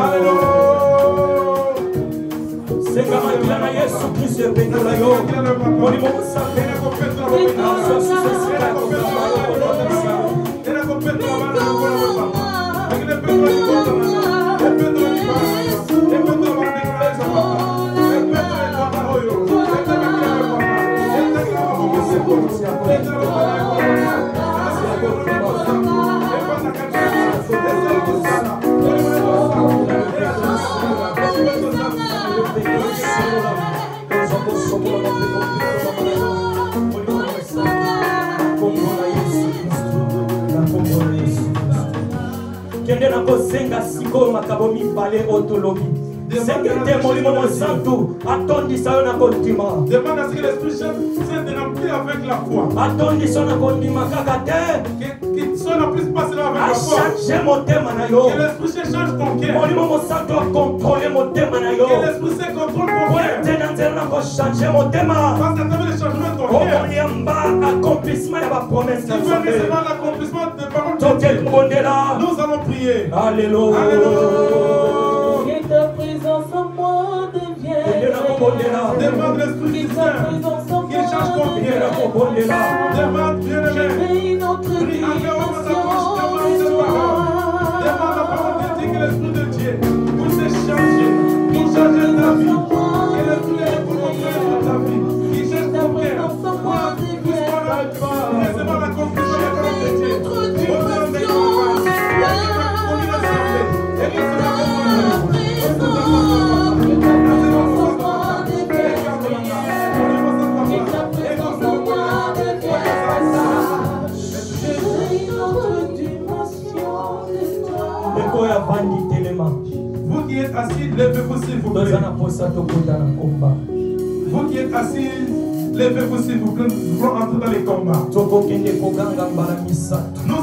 Kende na kosenga siko makabo mibale otolobi. Sengete molimo mosantu atondisa yo na kontima. Demande à ce que l'Esprit Saint te remplit avec la foi. Atondisa na kontima kaka te. Qu'il soit la plus passé avec la foi. Change motema na yo. Que l'Esprit Saint change ton cœur. Molimo mosantu contrôler motema na yo. Que l'Esprit Saint contrôle ton cœur. Tena tena ko changer motema. Parce que le changement de ton cœur. Oyamba accomplissement ya ba promesse na Dieu. Tu vas l'accomplissement des paroles de Dieu. Nous allons prier. Alléluia. Que ta présence en moi devienne. Demande l'Esprit Saint qu'il change ton cœur. Demande bien-aimé. Prie encore dans ta bouche. Demande la parole de Dieu que l'Esprit de Dieu puisse changer, pour changer ta vie. Que l'Esprit est pour montrer dans ta vie. Qu'il change ton cœur. Pour recevoir l'accomplissement de la parole de Dieu. Au nom de Dieu. Vous qui êtes assis, levez-vous s'il vous plaît. Vous qui êtes assis, Levez-vous s'il vous plaît, nous voulons entrer dans les combats. Nous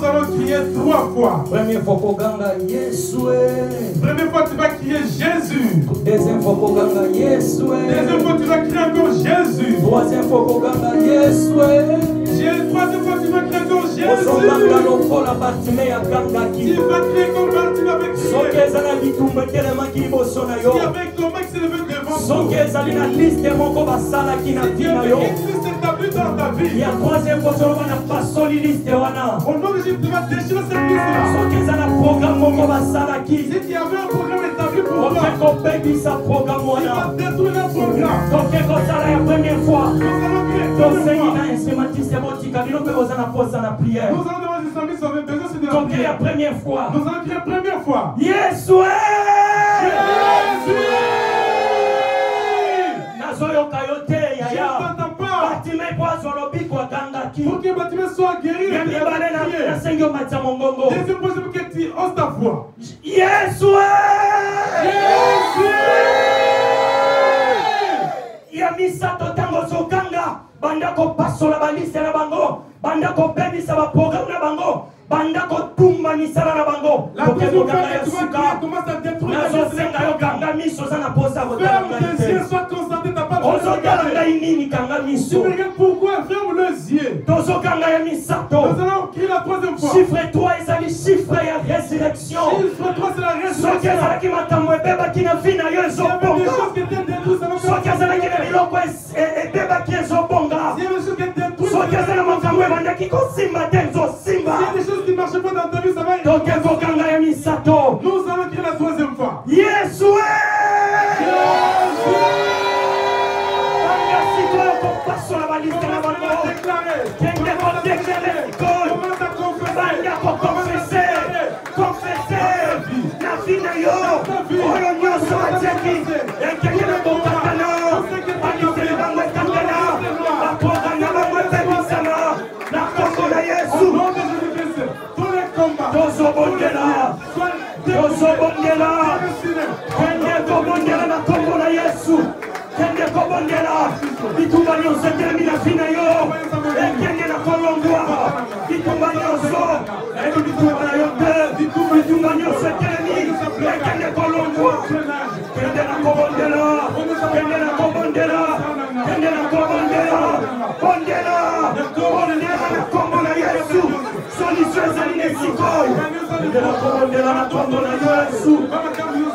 allons crier 3 fois. Première fois tu vas crier Jésus. Deuxième fois tu vas crier encore Jésus. Troisième fois tu vas crier encore Jésus. Tu vas crier comme Bartimée avec Dieu. Il y avait comment qui s'est levé devant toi. Si tu avais une liste établie dans ta vie, il y a troisième fois sur le liste au nom de Jésus, tu vas déchirer cette liste-là. Si tu avais un programme établi pour toi, il va détruire le programme. Nous allons crier Nous allons demander si Samy avait besoin de la première fois. Nous allons crier première fois. Jésus! Pour que Bartimée soit guéri, deuxième fois, c'est que tu oses ta voix. Jésus! Yamisato tango sokanga bandako pasola baliste na bango bandako bebisa ba programme na bango bandako tumba misala na bango. La deuxième fois que tu vas crier, commence à détruire la soit concentré, t'as pas besoin de tu me regardes pourquoi, ferme les yeux. Nous allons crier la troisième fois. Chiffre 3 ezali chiffre ya résurrection. Chiffre 3 c'est la résurrection. Soki ezalaki makambo ebebaki na vi na yo ezobonga. Soki ezalaki na biloko ebebaki ezobonga. Soki ezali makambo ebandaki kosimba te ezosimba. S'il y a des choses qui ne marchent pas dans ta vie, ça va être. Donc evokanga ya misato. Nous allons crier la troisième fois. Yesu! Kende kobondela bitumba nyonso etelemi na vi na yo ekende na kolongwa bitumba nyonso ebi bitumba na yo te bitumba nyonso etelemi ekende kolongwa kende na kobondela kende na kobondela kende na kobondela bondela bondela na kombo na Yesu solution ezali na esikoyo kende na kobondela na kombo na Yesu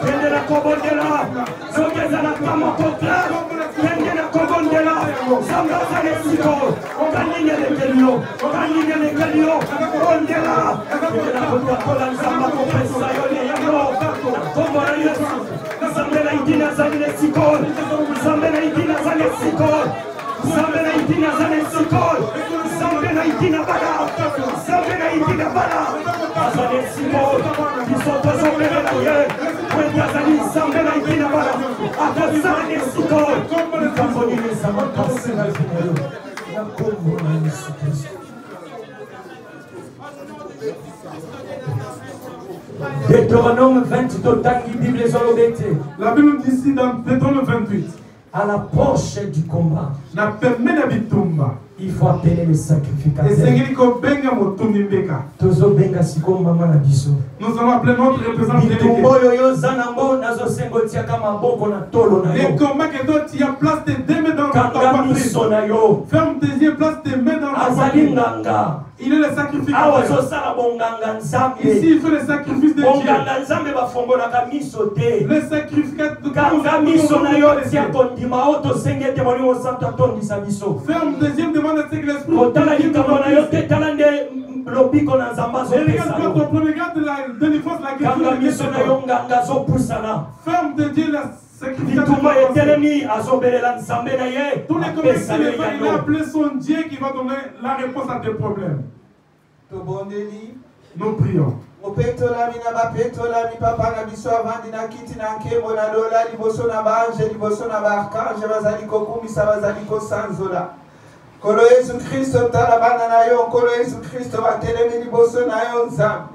kende na kobondela soki ezalaka moko clare kende na kobondela nzambe azali esikoyo okandingelekeli yo bondela kende na kotakola nzambe akopesa yo leyango na kombo na Yesu nzambe na idini azali esikoyo nzambe na idini azali esikoyo nzambe na idini azali esikoyo nzambe na idini bala nzambe na idini bala azali esikoyo biso tozobelela ye kwete azali nzambe na idini bala akosala esikoyo likambo nini ezama kasi na idini yo na kombo na Yesu Kristo. Deutéronome 20 totangi Bible ezolobete. La Bible dit ici dans Deutéronome 28. À l'approche du combat, il faut appeler le sacrificateur. Nous allons appeler notre représentant. Les combats que toi tu as place tes deux mains dans ta poitrine. Ferme tes yeux, place tes mains dans ta poitrine. Il est le sacrificateur. Ici il fait le sacrifice de Dieu. Le sacrificateur. Ferme deuxième demande à ce que l'esprit. Ferme de Dieu la sacrificateur. Tous les combats qu'il a appelé son Dieu qui va donner la réponse à tes problèmes. Nous prions. Opetola mina bapetola mi papa na biso avandi na kiti na nkembo na lola liboso na baange liboso na baarkange bazali kokumisa bazali kosanzola kolo Yesu Kristo tala bana na yo kolo Yesu Kristo batelemi liboso na yo nzambe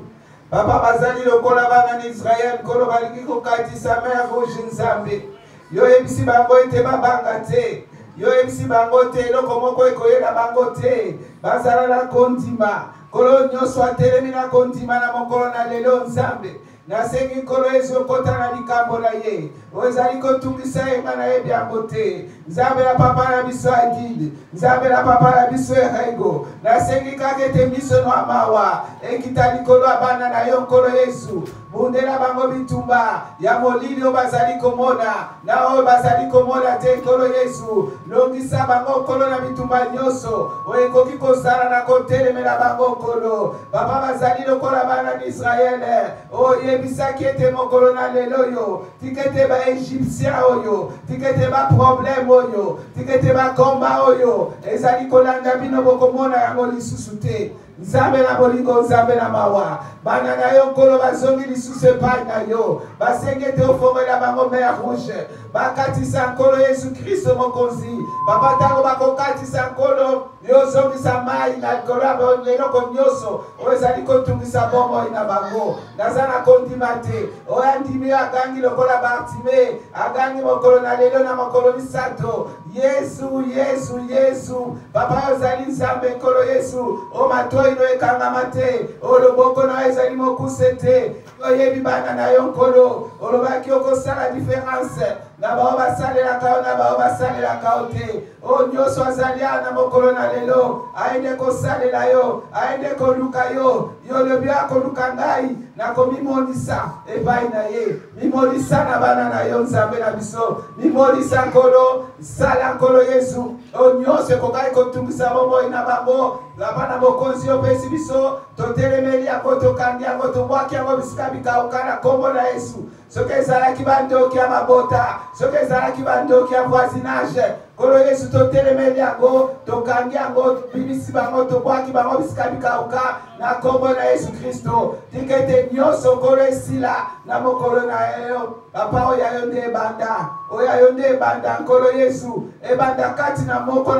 papa bazali lokola bana na Israel kolo balingi kokatisa mer rouge nzambe yo yebisi bango ete babanga te yo ebisi bango te eloko moko ekoyela bango te bazala na kondima kolo nyonso atelemi na kondima na mokolo na lelo nzambe nasengi nkolo Yesu okota na likambo na ye ozali kotungisa yeba na ye biango te nzambe na papa na biso Adide nzambe na papa na biso Erego nasengi kaka ete miso no amawa ekita likolo abana na yo nkolo Yesu bundela bango bitumba ya molili oyo bazali komona na oyo bazali komona te nkolo Yesu longisa bango nkolo na bitumba nyonso oyo ekoki kosala na kotelemela bango nkolo papa bazali lokola bana na Israele oyebisaki ete mokolo na lelo yo tikete ba Egyptien oyo tikete ba problème oyo tikete ba komba oyo ezali kolanda bino bokomona yango lisusu te nzambe na bolingo nzambe na mawa bana na yo nkolo bazongi lisusu epai na yo basenge te ofongela bango mer rouge bakatisa nkolo Yesu Kristo mokonzi papa ntango bakokatisa nkolo yozongisa mai na likolo ya eloko nyonso oyo ezali kotungisa bomoi na bango naza na kondima te oyo andimi yo agangi lokola Bartime agangi mokolo na lelo na mokolo misato Yesu Yesu Yesu papa yo ozali nzambe nkolo Yesu o matoi no ekangama te o loboko na ezali mokuse te oyebi bana na yo nkolo olobaki okosala différence na bao basalelaka yo na bao basalelaka yo te o nyonso azali na mokolo na lelo aende kosalela yo aende koluka yo yo lobi akoluka ngai nakomimonisa epai na ye mimonisa na bana na yo nzambe na biso mimonisa nkolo sala nkolo Yesu o nyonso ekokaki kotungisa bomoi na bango bana bokonzi opesi biso totelemeli yango tokangi yango tobwaki yango bisika bikauka na kombo na Yesu soki ezalaki bandoki ya mabota soki ezalaki bandoki ya voisinage kolo Yesu totelemeli yango tokangi yango bibisi bango tobwaki bango bisika bikauka na kombo na Yesu Kristo tikete nyonso kolo esila na mokolo na yo papa oyo ayo nde ebanda oyo ayo nde ebanda nkolo Yesu ebanda kati na moko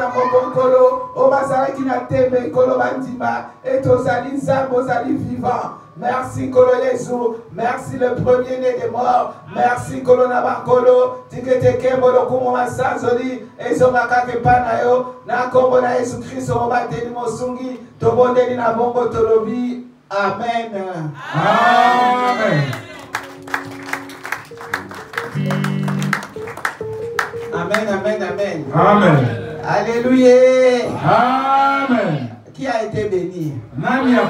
nkolo o bazalaki na tembe nkolo bandima etozali nzambe ozali vivant. Merci Kolo Yesu, merci le premier-né des morts, merci Kolo Nabankolo, tikete kembo lokumo masanzoli, ezonga kake pana yo, na kombo na Yesu Kristo mobateli mosungi, tobondeli na bongo tolobi, amen. Amen. Amen, amen, amen. Amen. Alléluia. Amen. Qui a été béni? Nani a